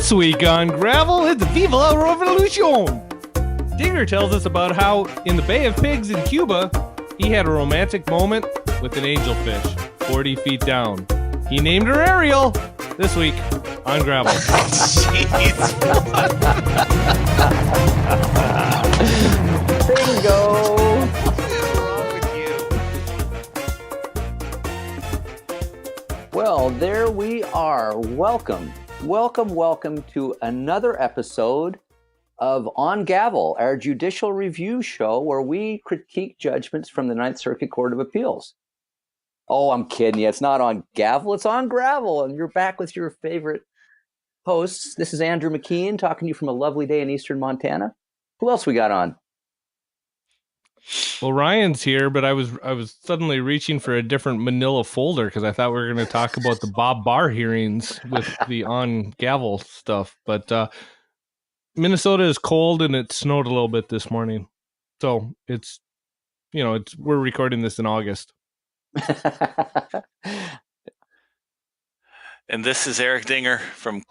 This week on Gravel, it's Viva la Revolution. Digger tells us about how, in the Bay of Pigs in Cuba, he had a romantic moment with an angelfish 40 feet down. He named her Ariel. This week on Gravel. Bingo! What's wrong with you? Well, there we are. Welcome to another episode of On Gavel, our judicial review show where we critique judgments from the Ninth Circuit Court of Appeals. Oh, I'm kidding you. It's not on Gavel, it's on Gravel. And you're back with your favorite hosts. This is Andrew McKean talking to you from a lovely day in eastern Montana. Who else we got on? Well, Ryan's here, but I was suddenly reaching for a different manila folder because I thought we were going to talk about the Bob Barr hearings with the On Gavel stuff. But Minnesota is cold and it snowed a little bit this morning. So we're recording this in August. And this is Eric Dinger from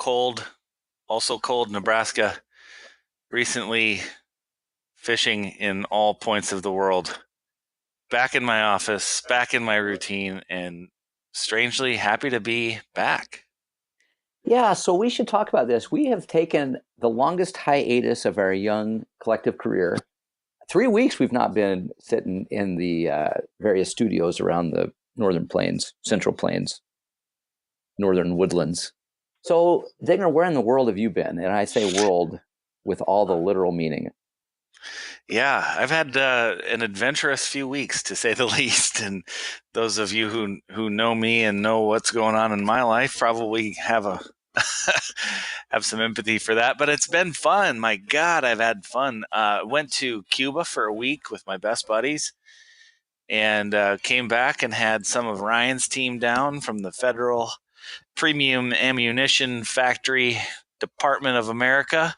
also cold Nebraska. Recently fishing in all points of the world. Back in my office, back in my routine, and strangely happy to be back. Yeah, so we should talk about this. We have taken the longest hiatus of our young collective career. 3 weeks we've not been sitting in the various studios around the Northern Plains, Central Plains, Northern Woodlands. So, Digner, where in the world have you been? And I say world with all the literal meaning. Yeah, I've had an adventurous few weeks, to say the least. And those of you who know me and know what's going on in my life probably have have some empathy for that. But it's been fun. My God, I've had fun. Went to Cuba for a week with my best buddies and came back and had some of Ryan's team down from the Federal Premium Ammunition Factory Department of America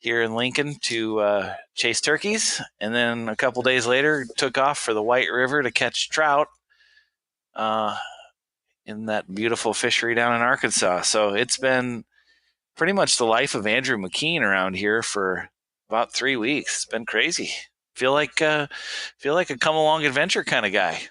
here in Lincoln to chase turkeys. And then a couple days later, took off for the White River to catch trout in that beautiful fishery down in Arkansas. So it's been pretty much the life of Andrew McKean around here for about 3 weeks. It's been crazy. Feel like a come along adventure kind of guy.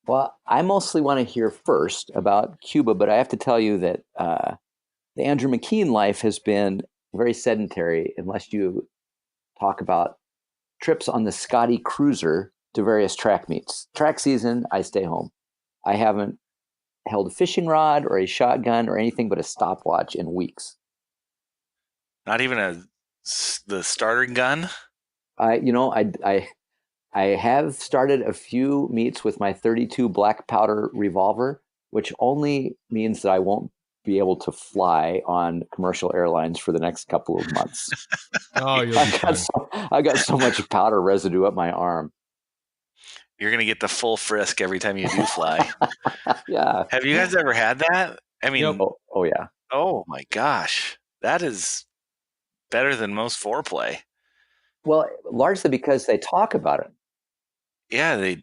Well, I mostly want to hear first about Cuba, but I have to tell you that the Andrew McKean life has been very sedentary unless you talk about trips on the Scotty Cruiser to various track meets. Track season, I stay home. I haven't held a fishing rod or a shotgun or anything but a stopwatch in weeks. Not even the starter gun? I have started a few meets with my .32 black powder revolver, which only means that I won't be able to fly on commercial airlines for the next couple of months. Oh, I got so much powder residue up my arm. You're going to get the full frisk every time you do fly. Yeah. Have you guys ever had that? I mean, Yep. Oh, yeah. Oh my gosh. That is better than most foreplay. Well, largely because they talk about it. Yeah,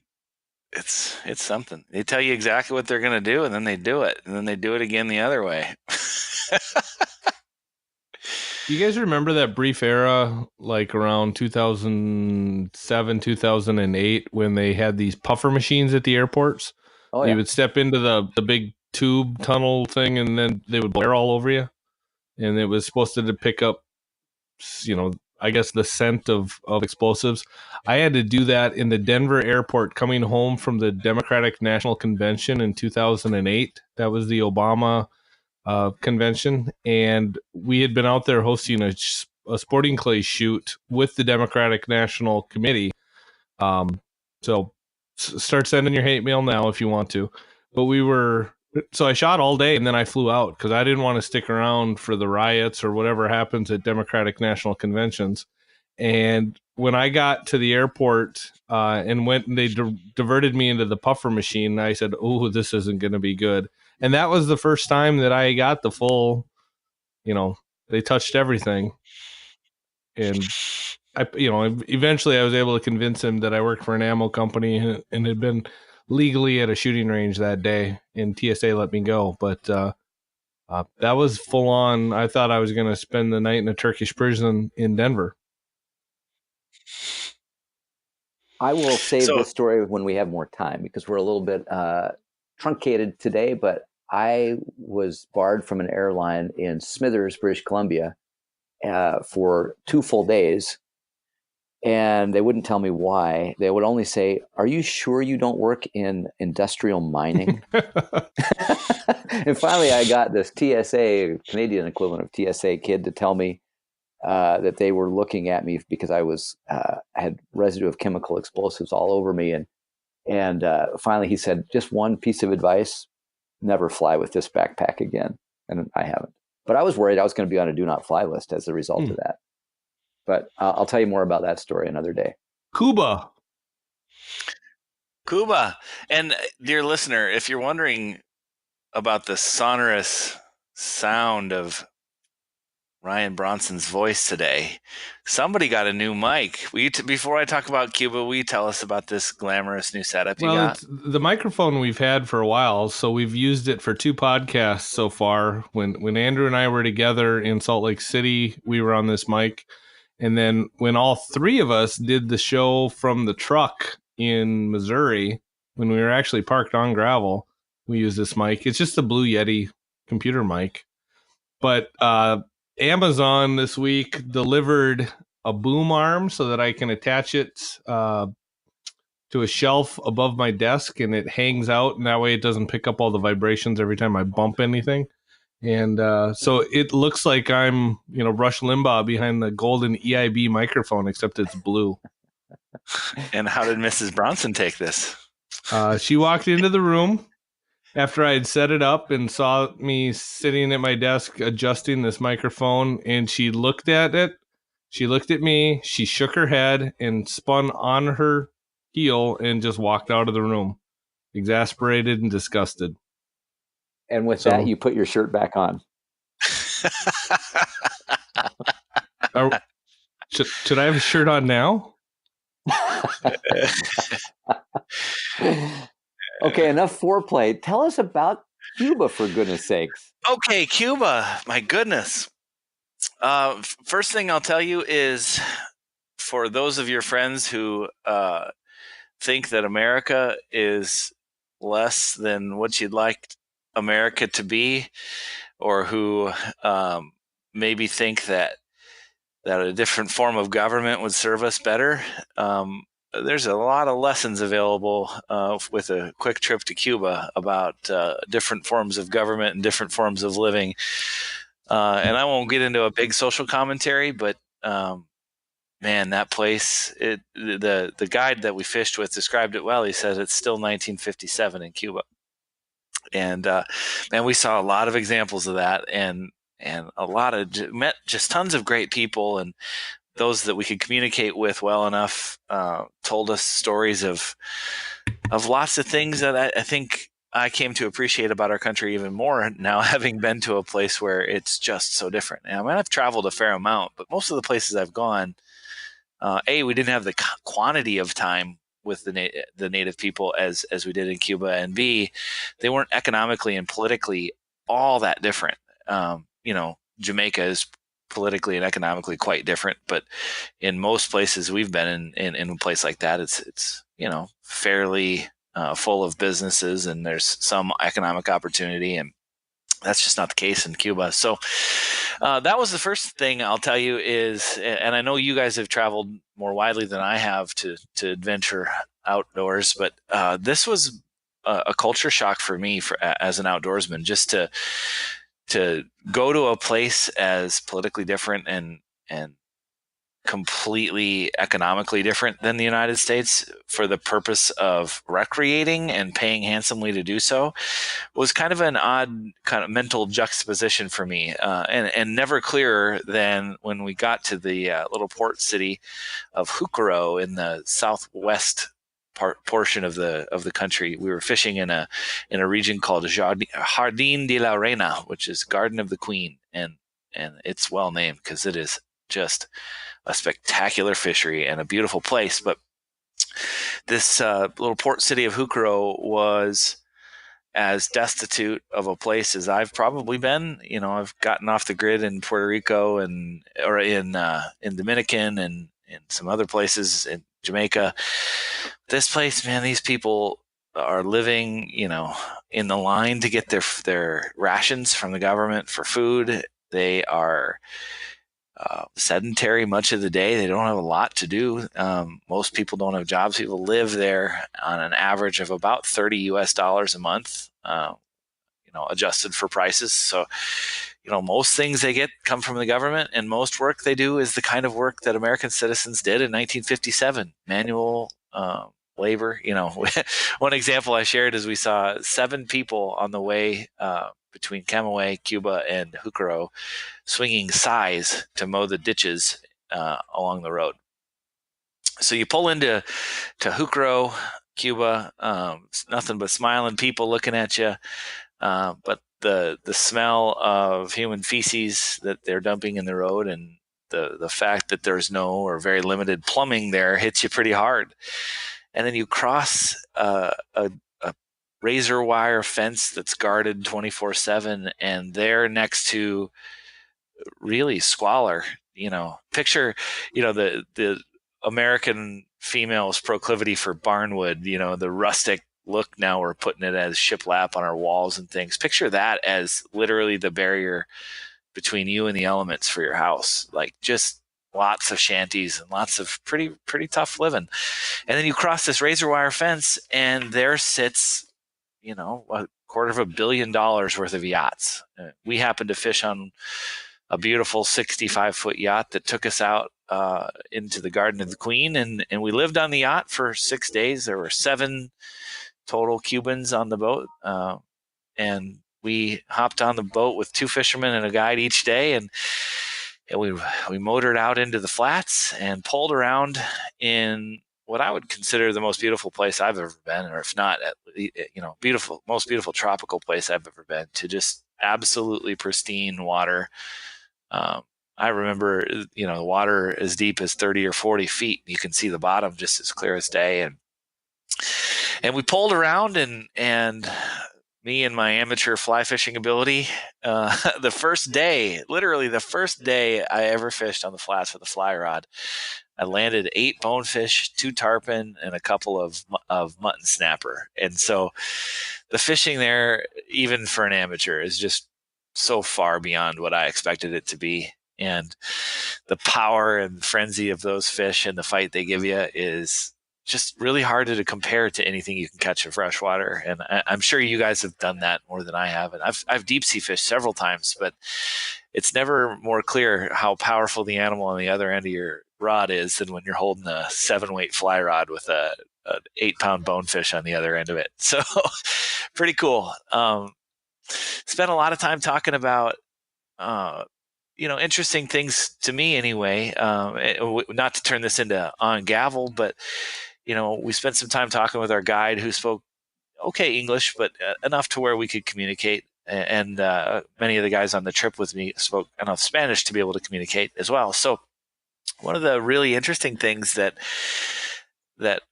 it's something. They tell you exactly what they're going to do, and then they do it, and then they do it again the other way. You guys remember that brief era, like around 2007, 2008, when they had these puffer machines at the airports? Oh, yeah. You would step into the big tube tunnel thing, and then they would blare all over you. And it was supposed to pick up, I guess the scent of explosives. I had to do that in the Denver airport coming home from the Democratic National Convention in 2008. That was the Obama convention. And we had been out there hosting a sporting clay shoot with the Democratic National Committee. So start sending your hate mail now if you want to. But so I shot all day and then I flew out because I didn't want to stick around for the riots or whatever happens at Democratic National Conventions. And when I got to the airport and went and they diverted me into the puffer machine, I said, "Oh, this isn't going to be good." And that was the first time that I got the full, they touched everything. And eventually I was able to convince him that I worked for an ammo company and had been legally at a shooting range that day, and TSA let me go. But That was full on. I thought I was going to spend the night in a Turkish prison in Denver. I will save So- this story when we have more time because we're a little bit truncated today, but I was barred from an airline in Smithers, British Columbia for 2 full days. And they wouldn't tell me why. They would only say, "Are you sure you don't work in industrial mining?" And finally, I got this TSA, Canadian equivalent of TSA kid, to tell me that they were looking at me because I had residue of chemical explosives all over me. And finally, he said, "Just one piece of advice: never fly with this backpack again." And I haven't. But I was worried I was going to be on a do not fly list as a result of that. But I'll tell you more about that story another day. Cuba. And dear listener, if you're wondering about the sonorous sound of Ryan Bronson's voice today, somebody got a new mic. Before I talk about Cuba, will you tell us about this glamorous new setup you got? It's the microphone we've had for a while, so we've used it for 2 podcasts so far. When Andrew and I were together in Salt Lake City, we were on this mic. And then when all 3 of us did the show from the truck in Missouri, when we were actually parked on gravel, we used this mic. It's just a Blue Yeti computer mic. But Amazon this week delivered a boom arm so that I can attach it to a shelf above my desk, and it hangs out, and that way it doesn't pick up all the vibrations every time I bump anything. And so it looks like I'm, Rush Limbaugh behind the golden EIB microphone, except it's blue. And how did Mrs. Bronson take this? She walked into the room after I had set it up and saw me sitting at my desk adjusting this microphone, and she looked at it. She looked at me. She shook her head and spun on her heel and just walked out of the room, exasperated and disgusted. And with that, you put your shirt back on. Should I have a shirt on now? Okay, enough foreplay. Tell us about Cuba, for goodness sakes. Okay, Cuba. My goodness. First thing I'll tell you is, for those of your friends who think that America is less than what you'd like America to be, or who maybe think that a different form of government would serve us better, there's a lot of lessons available with a quick trip to Cuba about different forms of government and different forms of living. And I won't get into a big social commentary, but man, that place, the guide that we fished with described it well. He said it's still 1957 in Cuba. And man, we saw a lot of examples of that, and met just tons of great people, and those that we could communicate with well enough told us stories of lots of things that I think I came to appreciate about our country even more now, having been to a place where it's just so different. And I mean, I've traveled a fair amount, but most of the places I've gone, we didn't have the quantity of time with the native people as we did in Cuba, and B, they weren't economically and politically all that different. Jamaica is politically and economically quite different, but in most places we've been in a place like that, it's fairly full of businesses, and there's some economic opportunity, and that's just not the case in Cuba. So that was the first thing I'll tell you is, and I know you guys have traveled more widely than I have to adventure outdoors, but this was a culture shock for me as an outdoorsman, just to go to a place as politically different and completely economically different than the United States for the purpose of recreating and paying handsomely to do so was kind of an odd kind of mental juxtaposition for me, and never clearer than when we got to the little port city of Jucaro in the southwest portion of the country. We were fishing in a region called Jardín de la Reina, which is Garden of the Queen, and it's well named because it is just a spectacular fishery and a beautiful place. But this little port city of Jucaro was as destitute of a place as I've probably been. I've gotten off the grid in Puerto Rico or in Dominican and in some other places in Jamaica. This place, man, these people are living, in the line to get their rations from the government for food. They are sedentary much of the day. They don't have a lot to do. Most people don't have jobs. People live there on an average of about $30 a month, adjusted for prices. So, most things they get come from the government, and most work they do is the kind of work that American citizens did in 1957, manual labor. One example I shared is we saw 7 people on the way between Camagüey, Cuba, and Jucaro swinging scythes to mow the ditches along the road. So you pull into Jucaro, Cuba, nothing but smiling people looking at you, but the smell of human feces that they're dumping in the road, and the fact that there's no or very limited plumbing there hits you pretty hard. And then you cross a razor wire fence that's guarded 24/7, and they're next to really squalor. Picture, the American female's proclivity for barnwood, the rustic look. Now we're putting it as shiplap on our walls and things. Picture that as literally the barrier between you and the elements for your house. Like, just lots of shanties and lots of pretty tough living. And then you cross this razor wire fence, and there sits, $250 million worth of yachts. We happened to fish on a beautiful 65-foot yacht that took us out into the Garden of the Queen, and we lived on the yacht for 6 days. There were 7 total Cubans on the boat, and we hopped on the boat with 2 fishermen and a guide each day, and we motored out into the flats and pulled around in what I would consider the most beautiful place I've ever been, or if not, most beautiful tropical place I've ever been, to just absolutely pristine water. I remember, the water as deep as 30 or 40 feet. You can see the bottom just as clear as day. And we pulled around, and me and my amateur fly fishing ability, the first day I ever fished on the flats with a fly rod, I landed 8 bonefish, 2 tarpon, and a couple of mutton snapper. And so the fishing there, even for an amateur, is just so far beyond what I expected it to be. And the power and frenzy of those fish and the fight they give you is just really hard to compare to anything you can catch in freshwater. And I'm sure you guys have done that more than I have. And I've deep sea fished several times, but it's never more clear how powerful the animal on the other end of your rod is than when you're holding a 7-weight fly rod with an 8-pound bonefish on the other end of it. So pretty cool. Spent a lot of time talking about, interesting things to me anyway. Not to turn this into on gavel, but we spent some time talking with our guide, who spoke okay English, but enough to where we could communicate. And many of the guys on the trip with me spoke enough Spanish to be able to communicate as well. So one of the really interesting things that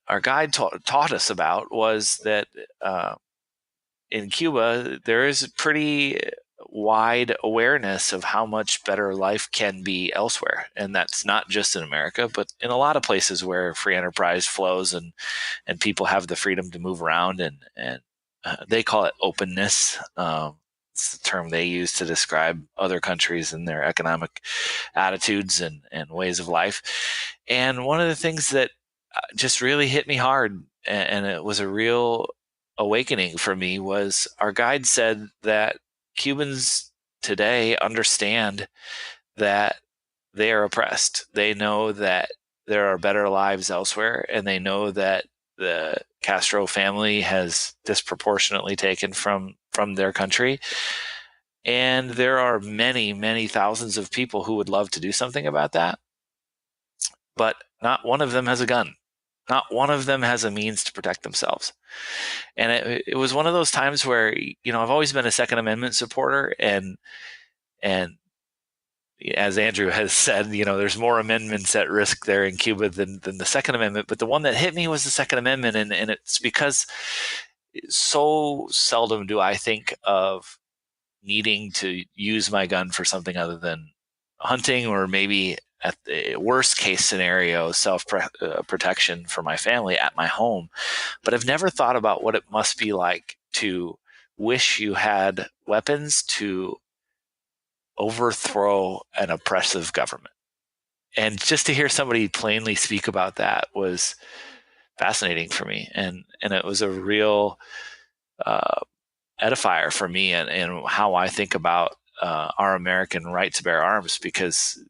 our guide taught us about was that in Cuba, there is a pretty wide awareness of how much better life can be elsewhere. And that's not just in America, but in a lot of places where free enterprise flows and people have the freedom to move around, and they call it openness. It's the term they use to describe other countries and their economic attitudes and ways of life. And one of the things that just really hit me hard, and it was a real awakening for me, was our guide said that Cubans today understand that they are oppressed. They know that there are better lives elsewhere, and they know that the Castro family has disproportionately taken from their country. And there are many, many thousands of people who would love to do something about that, but not one of them has a gun. Not one of them has a means to protect themselves. And it was one of those times where, I've always been a Second Amendment supporter, and as Andrew has said, there's more amendments at risk there in Cuba than the Second Amendment. But the one that hit me was the Second Amendment, and it's because so seldom do I think of needing to use my gun for something other than hunting, or maybe at the worst case scenario, self protection for my family at my home. But I've never thought about what it must be like to wish you had weapons to overthrow an oppressive government. And just to hear somebody plainly speak about that was fascinating for me. And it was a real edifier for me and how I think about our American right to bear arms, because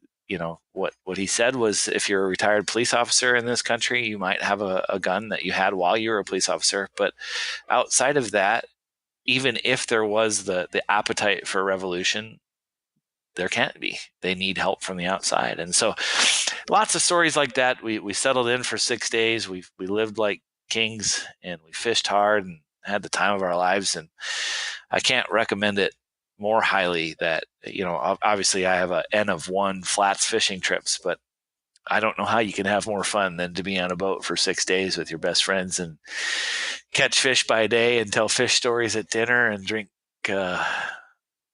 what he said was, if you're a retired police officer in this country, you might have a gun that you had while you were a police officer. But outside of that, even if there was the appetite for revolution, there can't be. They need help from the outside. And so lots of stories like that. We settled in for 6 days. We lived like kings, and we fished hard and had the time of our lives. And I can't recommend it more highly. That, obviously I have a N of 1 flats fishing trips, but I don't know how you can have more fun than to be on a boat for 6 days with your best friends and catch fish by day and tell fish stories at dinner and drink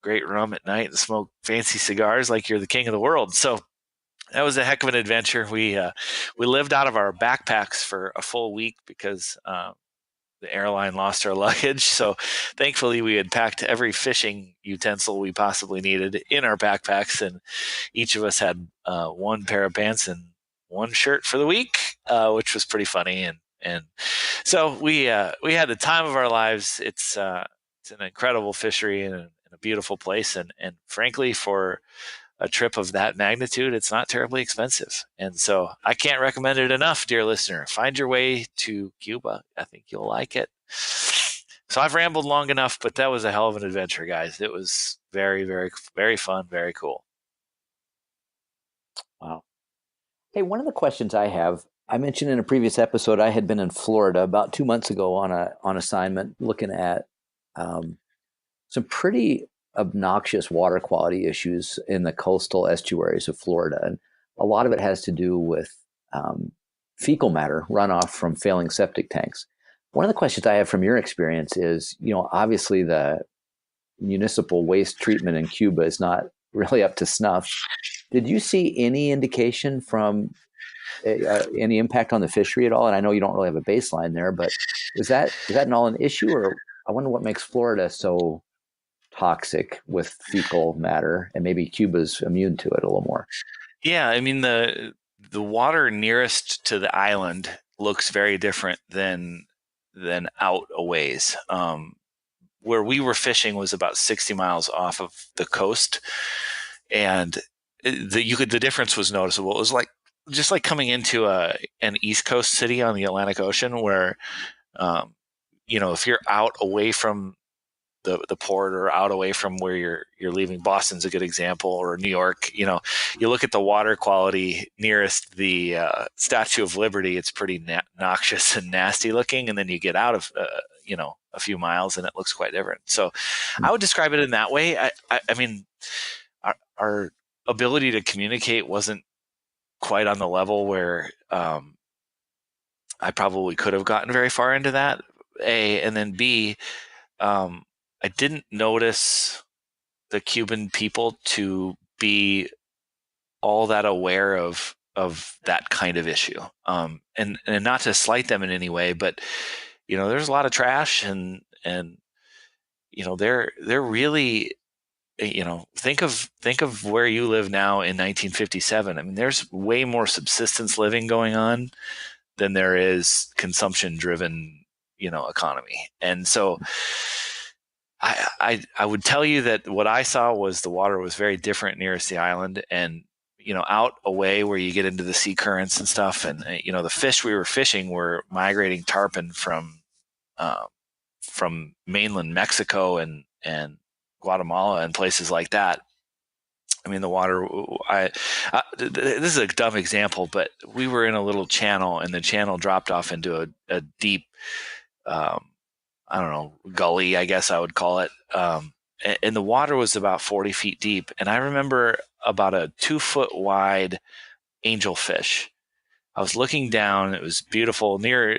great rum at night and smoke fancy cigars like you're the king of the world. So that was a heck of an adventure. We lived out of our backpacks for a full week because the airline lost our luggage. So thankfully we had packed every fishing utensil we possibly needed in our backpacks, and each of us had one pair of pants and one shirt for the week, which was pretty funny. And so we had the time of our lives. It's an incredible fishery and a beautiful place, and frankly, for a trip of that magnitude, it's not terribly expensive. And so I can't recommend it enough, dear listener. Find your way to Cuba. I think you'll like it. So I've rambled long enough, but that was a hell of an adventure, guys. It was very, very, very fun, very cool. Wow. Hey, one of the questions I have, I mentioned in a previous episode, I had been in Florida about 2 months ago on assignment, looking at some pretty obnoxious water quality issues in the coastal estuaries of Florida. And a lot of it has to do with fecal matter runoff from failing septic tanks. One of the questions I have from your experience is, obviously the municipal waste treatment in Cuba is not really up to snuff. Did you see any indication from any impact on the fishery at all? And I know you don't really have a baseline there, but is that at all an issue? Or I wonder what makes Florida so toxic with fecal matter, and maybe Cuba's immune to it a little more. Yeah, I mean, the water nearest to the island looks very different than out a ways. Where we were fishing was about 60 miles off of the coast, and the difference was noticeable. It was just like coming into an East Coast city on the Atlantic Ocean, where if you're out away from the port or out away from where you're leaving. Boston's a good example, or New York. You look at the water quality nearest the Statue of Liberty. It's pretty noxious and nasty looking, and then you get out of a few miles, and it looks quite different. So, I would describe it in that way. I mean, our ability to communicate wasn't quite on the level where I probably could have gotten very far into that. A, and then B. I didn't notice the Cuban people to be all that aware of that kind of issue. And not to slight them in any way, but there's a lot of trash, and they're really, think of where you live now in 1957. I mean, there's way more subsistence living going on than there is consumption driven, economy. And so I would tell you that what I saw was the water was very different nearest the island, and out away where you get into the sea currents and stuff, and the fish we were fishing were migrating tarpon from mainland Mexico and Guatemala and places like that. I mean, the water. This is a dumb example, but we were in a little channel, and the channel dropped off into a deep. I don't know, gully, I guess I would call it. And the water was about 40 feet deep. And I remember about a 2-foot wide angelfish. I was looking down. It was beautiful near,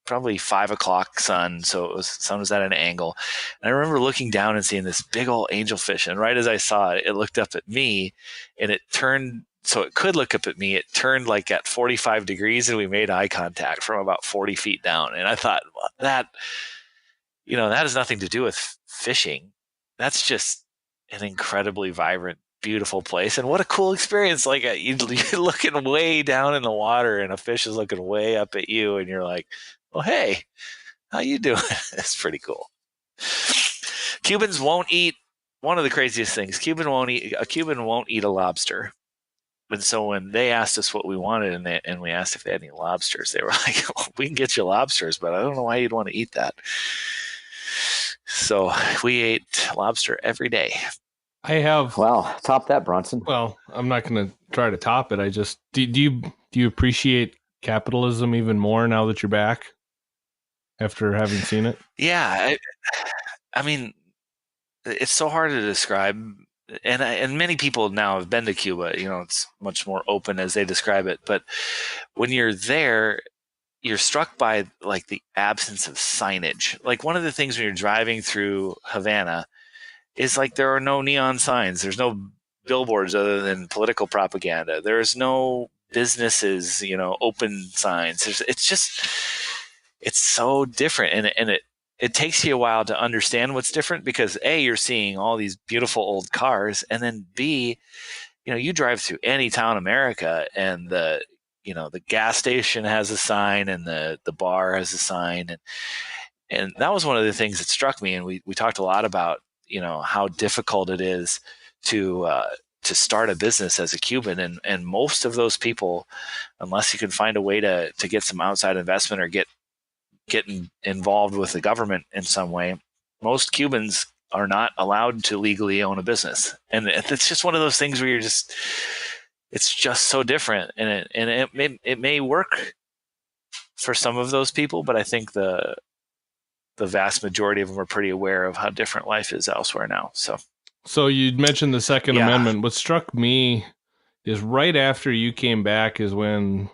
probably 5 o'clock sun. So sun was at an angle. And I remember looking down and seeing this big old angelfish. And right as I saw it, it looked up at me, and it turned, so it could look up at me. It turned like at 45 degrees, and we made eye contact from about 40 feet down. And I thought, well, that has nothing to do with fishing. That's just an incredibly vibrant, beautiful place. And what a cool experience. Like you're looking way down in the water, and a fish is looking way up at you, and you're like, well, hey, how you doing? It's pretty cool. Cubans won't eat, one of the craziest things, a Cuban won't eat a lobster. And so when they asked us what we wanted, and we asked if they had any lobsters, they were like, well, we can get you lobsters, but I don't know why you'd want to eat that. So we ate lobster every day. I have. Wow, top that, Bronson. Well, I'm not going to try to top it. I just do you appreciate capitalism even more now that you're back after having seen it? Yeah, I mean, it's so hard to describe, and many people now have been to Cuba. It's much more open as they describe it. But when you're there, you're struck by like the absence of signage. Like one of the things when you're driving through Havana is like there are no neon signs. There's no billboards other than political propaganda. There's no businesses, open signs. It's so different, and it takes you a while to understand what's different because A, you're seeing all these beautiful old cars, and then B, you drive through any town in America, and the gas station has a sign, and the bar has a sign, and that was one of the things that struck me. And we talked a lot about how difficult it is to start a business as a Cuban, and most of those people, unless you can find a way to get some outside investment or get involved with the government in some way, most Cubans are not allowed to legally own a business. And it's just one of those things where it's just so different. And it may work for some of those people, but I think the vast majority of them are pretty aware of how different life is elsewhere now. So you mentioned the Second Amendment. What struck me is right after you came back is when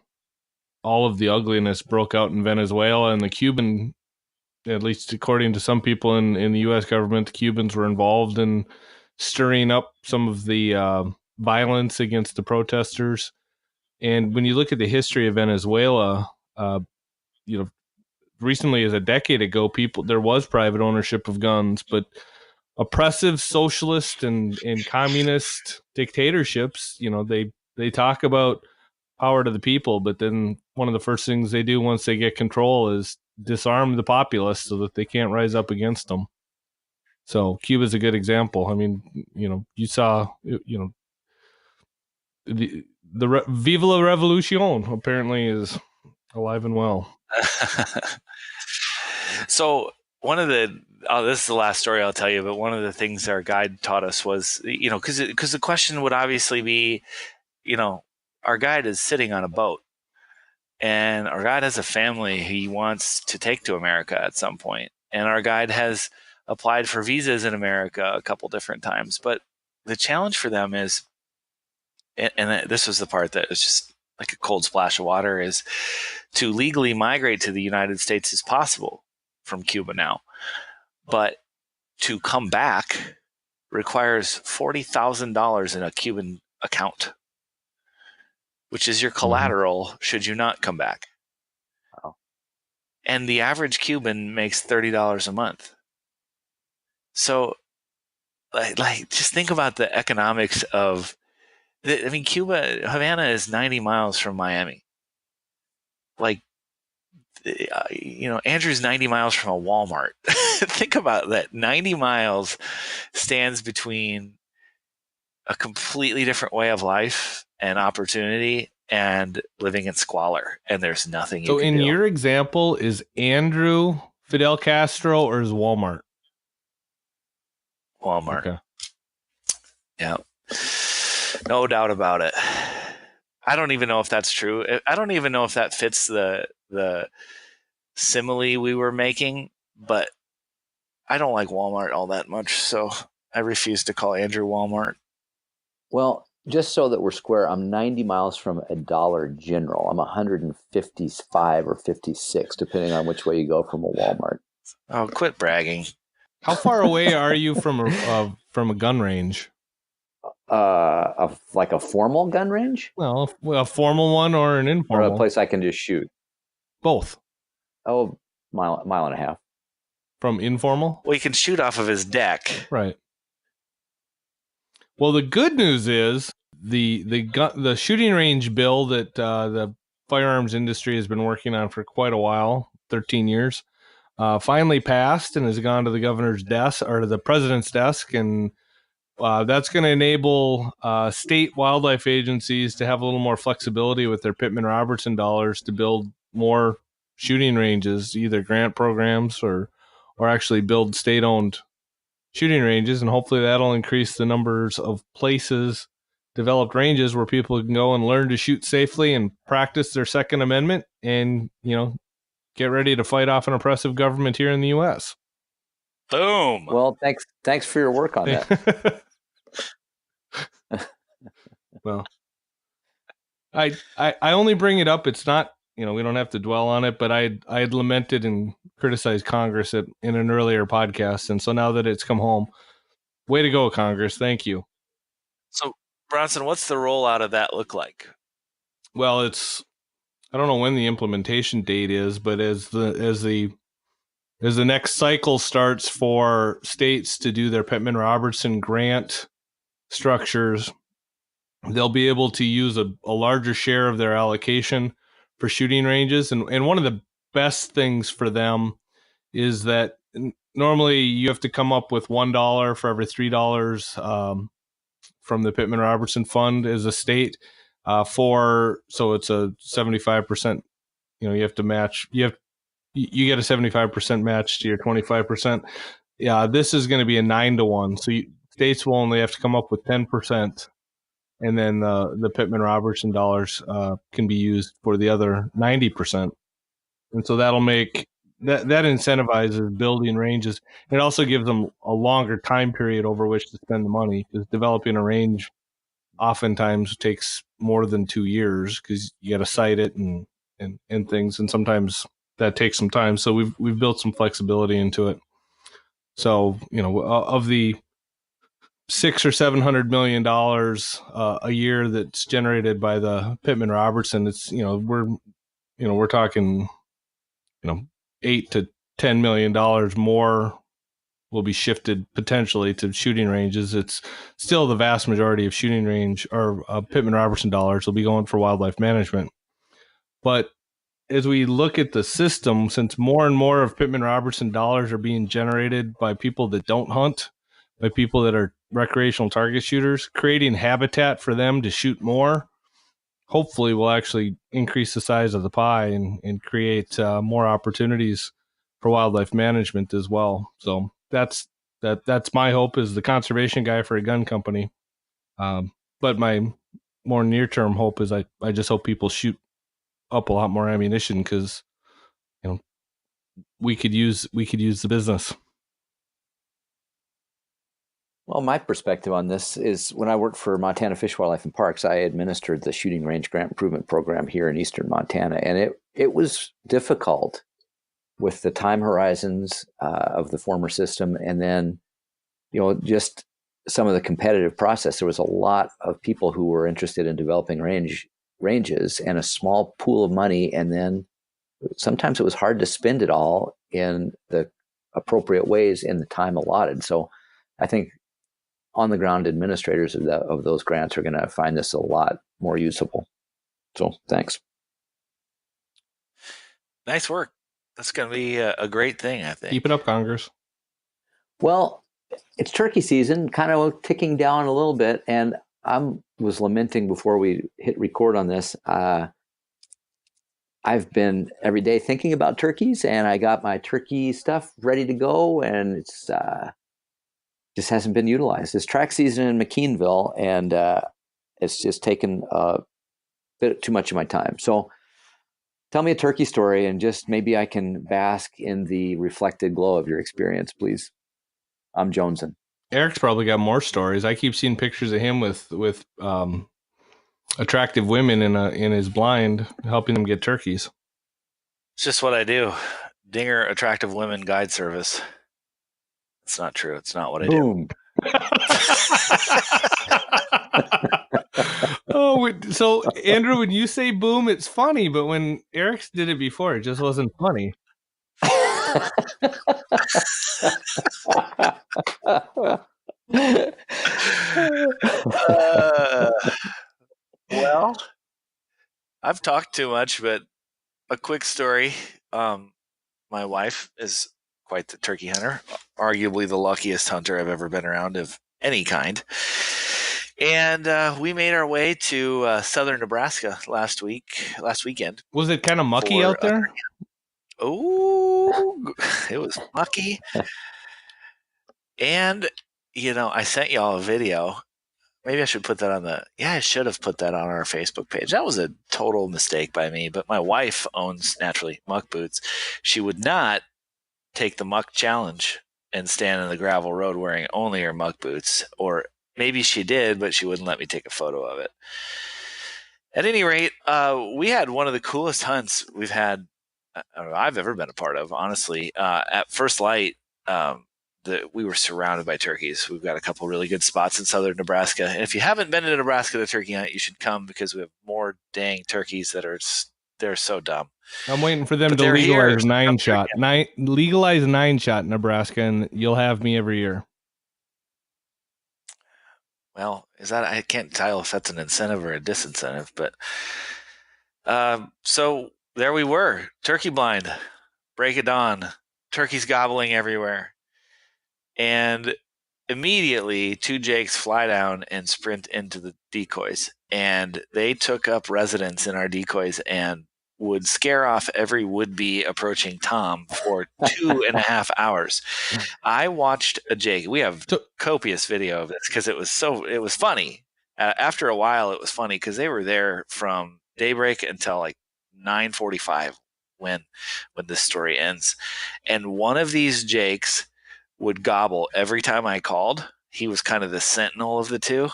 all of the ugliness broke out in Venezuela, and the Cuban, at least according to some people in the U.S. government, the Cubans were involved in stirring up some of the violence against the protesters. And when you look at the history of Venezuela, recently as a decade ago, there was private ownership of guns, but oppressive socialist and communist dictatorships, they talk about power to the people, but then one of the first things they do once they get control is disarm the populace so that they can't rise up against them. So Cuba's a good example. I mean, you saw, the Viva la Revolution apparently is alive and well. So one of this is the last story I'll tell you, but one of the things our guide taught us was, because the question would obviously be, our guide is sitting on a boat, and our guide has a family he wants to take to America at some point. And our guide has applied for visas in America a couple different times. But the challenge for them is, and this was the part that was just like a cold splash of water, is to legally migrate to the United States is possible from Cuba now. But to come back requires $40,000 in a Cuban account, which is your collateral should you not come back. Wow. And the average Cuban makes $30 a month. So, like, just think about the economics of, Cuba, Havana is 90 miles from Miami. Like, Andrew's 90 miles from a Walmart. Think about that. 90 miles stands between a completely different way of life and opportunity and living in squalor. And there's nothing you can do. So in your example, is Andrew Fidel Castro or is Walmart? Walmart. Okay. Yeah. No doubt about it. I don't even know if that's true. I don't even know if that fits the simile we were making, but I don't like Walmart all that much, so I refuse to call Andrew Walmart. Well, just so that we're square, I'm 90 miles from a Dollar General. I'm 155 or 56, depending on which way you go from a Walmart. Oh, quit bragging. How far away are you from a gun range? Like a formal gun range, Well, a formal one or an or a informal? place I can just shoot. Both. Oh, mile and a half. From informal? Well, you can shoot off of his deck. Right. Well, the good news is the shooting range bill that the firearms industry has been working on for quite a while, 13 years, finally passed and has gone to the governor's desk or to the president's desk, and that's going to enable state wildlife agencies to have a little more flexibility with their Pittman-Robertson dollars to build more shooting ranges, either grant programs or actually build state-owned shooting ranges, and hopefully that'll increase the numbers of places, developed ranges where people can go and learn to shoot safely and practice their Second Amendment and, get ready to fight off an oppressive government here in the U.S. Boom. Well, thanks for your work on that. Well, I only bring it up. It's not, we don't have to dwell on it, but I had lamented and criticized Congress in an earlier podcast. And so now that it's come home, way to go, Congress. Thank you. So, Bronson, what's the rollout of that look like? Well, I don't know when the implementation date is, but as the next cycle starts for states to do their Pittman-Robertson grant structures, they'll be able to use a larger share of their allocation for shooting ranges. And one of the best things for them is that normally you have to come up with $1 for every $3 from the Pittman-Robertson Fund as a state. So it's a 75%. You have to match. You get a 75% match to your 25%. Yeah, this is going to be a 9-to-1. So states will only have to come up with 10%. And then the Pittman-Robertson dollars can be used for the other 90%. And so that'll make that incentivizes building ranges. It also gives them a longer time period over which to spend the money, because developing a range oftentimes takes more than 2 years because you got to site it and things. And sometimes that takes some time. So we've built some flexibility into it. So, of the $600 or $700 million a year that's generated by the Pittman-Robertson, it's we're talking $8 to $10 million more will be shifted potentially to shooting ranges. It's still the vast majority of shooting range or Pittman-Robertson dollars will be going for wildlife management. But as we look at the system, since more and more of Pittman-Robertson dollars are being generated by people that don't hunt, by people that are recreational target shooters, creating habitat for them to shoot more, hopefully will actually increase the size of the pie and create more opportunities for wildlife management as well. So that's my hope as the conservation guy for a gun company. But my more near-term hope is I just hope people shoot up a lot more ammunition, because we could use the business. Well, my perspective on this is when I worked for Montana Fish, Wildlife, and Parks, I administered the Shooting Range Grant Improvement Program here in eastern Montana, and it was difficult with the time horizons of the former system, and then just some of the competitive process. There was a lot of people who were interested in developing ranges and a small pool of money, and then sometimes it was hard to spend it all in the appropriate ways in the time allotted. So I think on the ground administrators of those grants are going to find this a lot more usable. So thanks. Nice work. That's going to be a great thing, I think. Keep it up, Congress. Well, it's turkey season, kind of ticking down a little bit, and I was lamenting before we hit record on this. I've been every day thinking about turkeys, and I got my turkey stuff ready to go, and it's just hasn't been utilized. It's track season in McKeanville, and it's just taken a bit too much of my time. So tell me a turkey story, and just maybe I can bask in the reflected glow of your experience, please. I'm jonesing. Eric's probably got more stories. I keep seeing pictures of him with attractive women in his blind, helping them get turkeys. It's just what I do. Dinger Attractive Women Guide Service. It's not true. It's not what I do. Boom. So Andrew, when you say boom, it's funny, but when Eric did it before, it just wasn't funny. Well, I've talked too much, but a quick story. My wife is quite the turkey hunter, arguably the luckiest hunter I've ever been around of any kind. And we made our way to southern Nebraska last weekend. Was it kind of mucky out there? Oh, it was mucky. And, I sent y'all a video. Maybe I should put that I should have put that on our Facebook page. That was a total mistake by me. But my wife owns, naturally, muck boots. She would not take the muck challenge and stand in the gravel road wearing only her muck boots. Or maybe she did, but she wouldn't let me take a photo of it. At any rate, we had one of the coolest hunts I've ever been a part of, honestly. At first light, we were surrounded by turkeys. We've got a couple really good spots in southern Nebraska. And if you haven't been to Nebraska to turkey hunt, you should come because we have more dang turkeys they're so dumb. I'm waiting for them to legalize 9-shot. Legalize 9-shot in Nebraska, and you'll have me every year. Well, I can't tell if that's an incentive or a disincentive, but so there we were, turkey blind, break of dawn, turkeys gobbling everywhere. And immediately 2 jakes fly down and sprint into the decoys. And they took up residence in our decoys and would scare off every would-be approaching tom for 2.5 hours. I watched a jake. We have copious video of this because it was funny. After a while, it was funny because they were there from daybreak until like 9:45 when this story ends. And one of these jakes would gobble every time I called. He was kind of the sentinel of the two.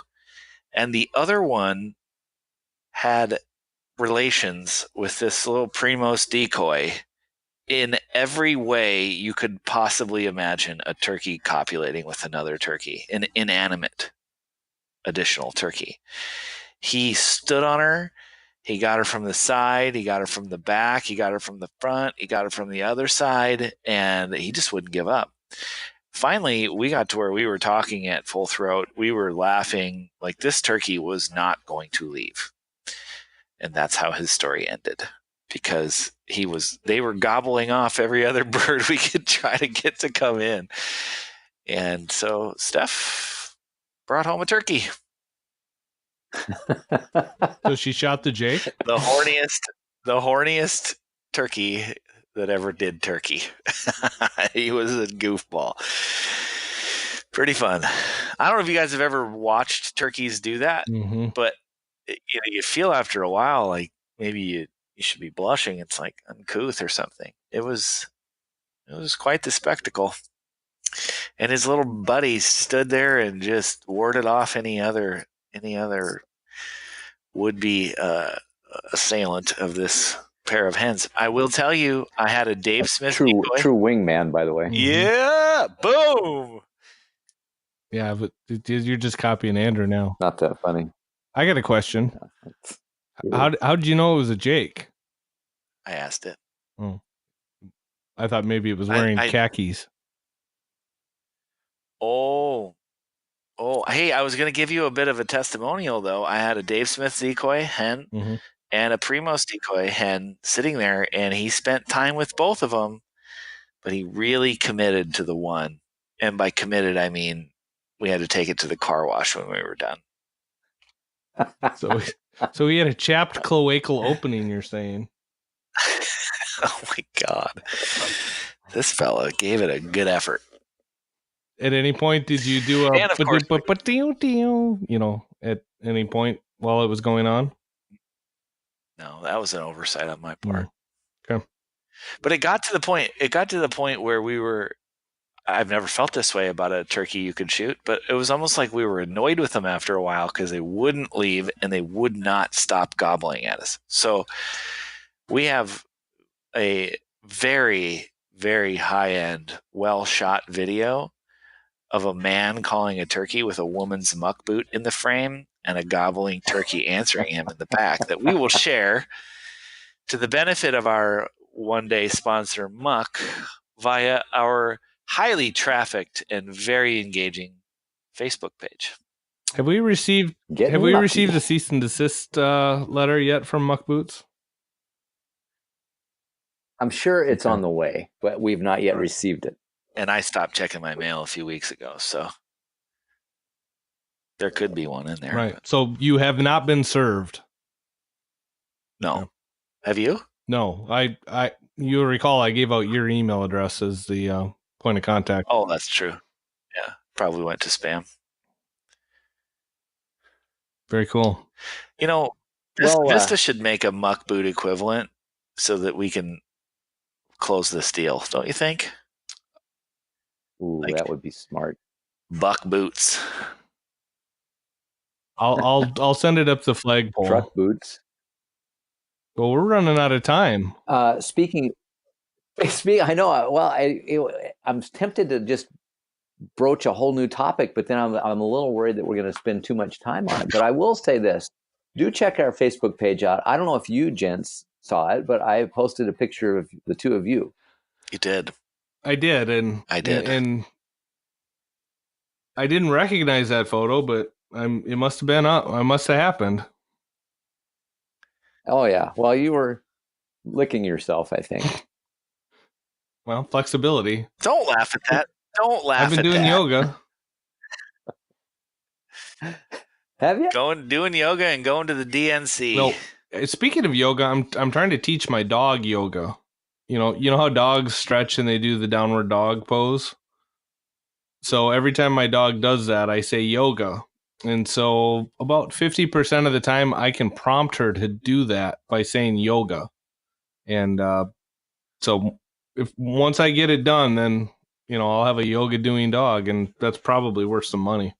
And the other one had relations with this little Primos decoy in every way you could possibly imagine a turkey copulating with another turkey, an inanimate additional turkey. He stood on her. He got her from the side. He got her from the back. He got her from the front. He got her from the other side. And he just wouldn't give up. Finally, we got to where we were talking at full throat. We were laughing like this turkey was not going to leave. And that's how his story ended, because they were gobbling off every other bird we could try to get to come in. And so Steph brought home a turkey. So she shot the jake? The horniest turkey that ever did turkey. He was a goofball. Pretty fun. I don't know if you guys have ever watched turkeys do that, but you feel after a while like maybe you should be blushing. It's like uncouth or something. It was quite the spectacle. And his little buddies stood there and just warded off any other would-be assailant of this pair of hens. I will tell you, I had a Dave Smith true wingman, by the way. Yeah, boom. Yeah, but you're just copying Andrew now. Not that funny. I got a question. How did you know it was a jake? I asked it. Oh, I thought maybe it was wearing khakis. Oh, hey, I was going to give you a bit of a testimonial, though. I had a Dave Smith decoy hen and a Primos decoy hen sitting there, and he spent time with both of them, but he really committed to the one. And by committed, I mean we had to take it to the car wash when we were done. So he had a chapped cloacal opening, you're saying? Oh, my God. This fella gave it a good effort. At any point, did you do a at any point while it was going on? No, that was an oversight on my part. Okay. But it got to the point where we were, I've never felt this way about a turkey you could shoot, but it was almost like we were annoyed with them after a while because they wouldn't leave and they would not stop gobbling at us. So we have a very, very high-end, well-shot video of a man calling a turkey with a woman's muck boot in the frame and a gobbling turkey answering him in the back that we will share to the benefit of our one-day sponsor, Muck, via our highly trafficked and very engaging Facebook page. Have we received a cease and desist letter yet from Muck Boots? I'm sure it's on the way, but we've not yet received it. And I stopped checking my mail a few weeks ago, so there could be one in there. Right. But So you have not been served. no. Have you? No. You recall I gave out your email address as the point of contact. Oh, that's true. Yeah, probably went to spam. Very cool. You know, Vista should make a muck boot equivalent so that we can close this deal, don't you think? Ooh, that would be smart. Buck boots. I'll send it up the flagpole. Truck boots. Well, we're running out of time. Speaking, I know. Well, I'm tempted to just broach a whole new topic, but then I'm a little worried that we're going to spend too much time on it. But I will say this: do check our Facebook page out. I don't know if you gents saw it, but I posted a picture of the two of you. You did. I did, and I didn't recognize that photo, but it must have been up. It must have happened. Oh yeah. Well, you were licking yourself, I think. Well, flexibility. Don't laugh at that. Don't laugh at that. I've been doing yoga. Have you? Doing yoga and going to the DNC. Well, speaking of yoga, I'm trying to teach my dog yoga. You know how dogs stretch and they do the downward dog pose? So every time my dog does that, I say yoga. And so about 50% of the time I can prompt her to do that by saying yoga. And so if once I get it done, then, I'll have a yoga doing dog, and that's probably worth some money.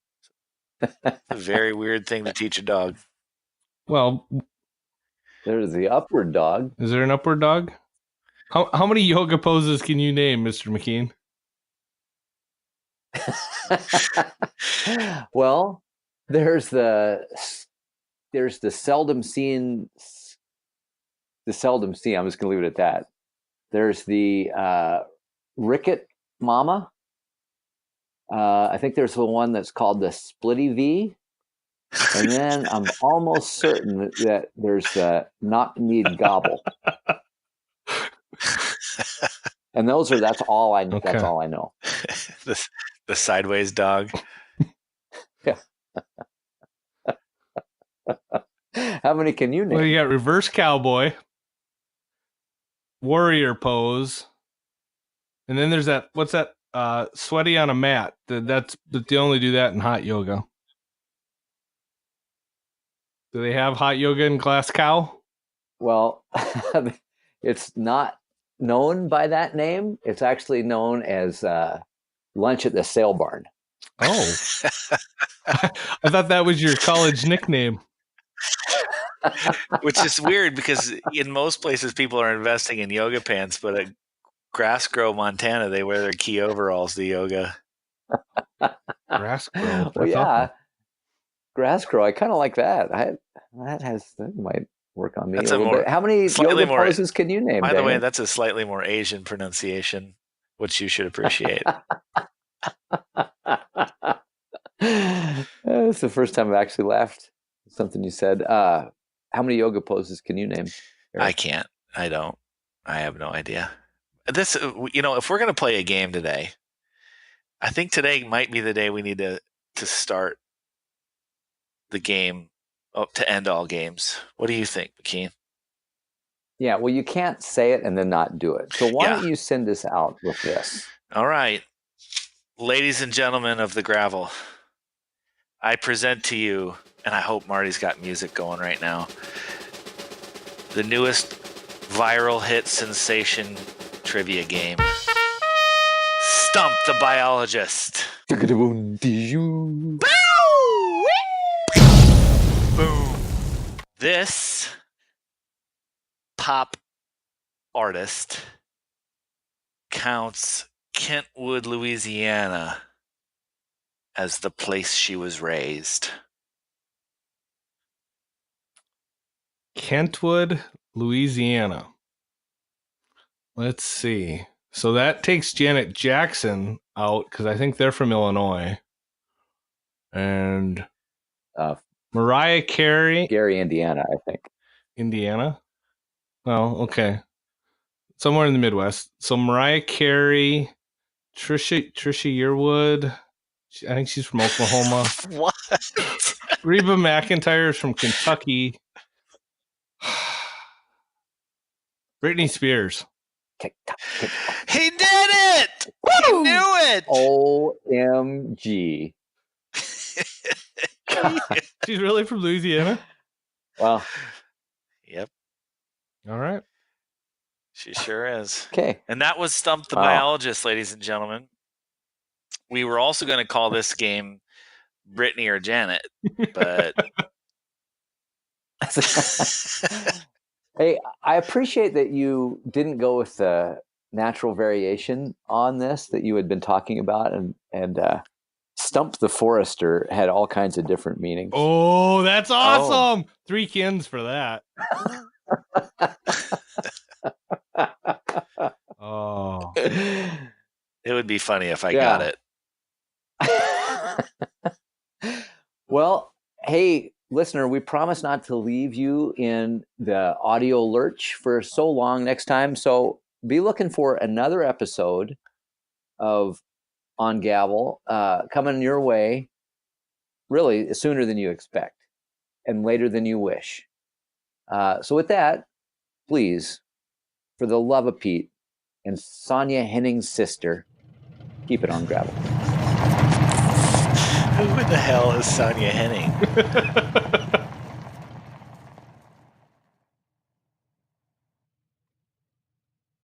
It's a very weird thing to teach a dog. Well, there's the upward dog. Is there an upward dog? How many yoga poses can you name, Mr. McKean? Well, there's the seldom seen. I'm just going to leave it at that. There's the Ricket Mama. I think there's the one that's called the Splitty V. And then I'm almost certain that there's the knock-kneed gobble. And that's all I know. Okay. That's all I know. The sideways dog. Yeah. How many can you name? Well, you got reverse cowboy, warrior pose, and then there's that. What's that? Sweaty on a mat. They only do that in hot yoga. Do they have hot yoga in Glasgow? Well, it's not known by that name. It's actually known as lunch at the sale barn. Oh, I thought that was your college nickname. Which is weird because in most places people are investing in yoga pants, but at Grassgrow, Montana, they wear their key overalls to yoga. Grassgrow. Well, yeah. Grassgrow. I kind of like that. That might work on me that's a little bit. How many yoga poses can you name? By the way, that's a slightly more Asian pronunciation, which you should appreciate. It's the first time I've actually laughed at something you said. How many yoga poses can you name, Eric? I can't. I don't. I have no idea. This, if we're going to play a game today, I think today might be the day we need to start the game to end all games. What do you think, McKean? Yeah, well, you can't say it and then not do it. So why don't you send us out with this? All right. Ladies and gentlemen of the gravel, I present to you, and I hope Marty's got music going right now, the newest viral hit sensation trivia game, Stump the biologist. Boom. Boom. This pop artist counts Kentwood, Louisiana as the place she was raised. Kentwood, Louisiana. Let's see. So that takes Janet Jackson out because I think they're from Illinois. And Mariah Carey. Gary, Indiana, I think. Indiana? Oh, okay. Somewhere in the Midwest. So Mariah Carey, Trisha Yearwood. I think she's from Oklahoma. What? Reba McEntire is from Kentucky. Britney Spears. TikTok. He did it! He knew it! OMG. She's really from Louisiana? Well. Yep. All right. She sure is. Okay. And that was Stump the Biologist, ladies and gentlemen. We were also going to call this game Brittany or Janet, but... Hey, I appreciate that you didn't go with the natural variation on this that you had been talking about, and Stump the Forester had all kinds of different meanings. Oh, that's awesome! 3 kins for that. Oh, it would be funny if I got it. Well, hey, listener, we promise not to leave you in the audio lurch for so long next time. So be looking for another episode of On Gavel coming your way really sooner than you expect and later than you wish. So with that, please, for the love of Pete and Sonia Henning's sister, keep it on Gravel. Who the hell is Sonia Henning?